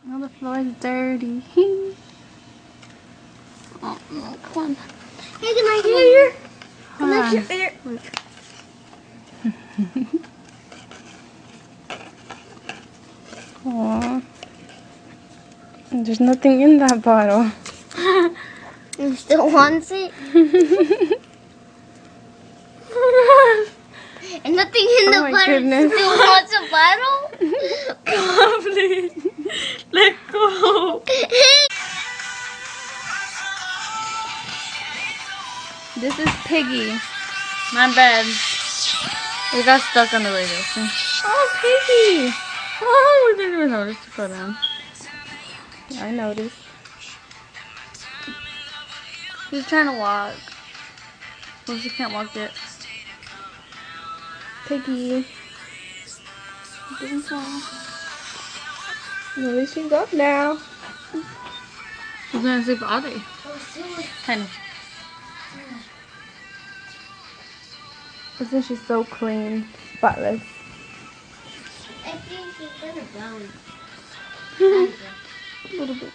Oh, the floor is dirty. Oh, come on. Hey, can I hear? Can Hold I on. hear? Aw. There's nothing in that bottle. You still wants it? And nothing in the my bottle. goodness. Still wants a bottle? Please. Let go. This is Piggy. My bad. It got stuck on the radio. See? Oh, Piggy. Oh, we didn't even notice to go down. Yeah, I noticed. She's trying to walk. Well, she can't walk yet. Piggy. Didn't fall. At least she's up now. She's gonna sleep all day. Honey. Isn't she so clean? Spotless. I think she's gonna bounce. A little bit.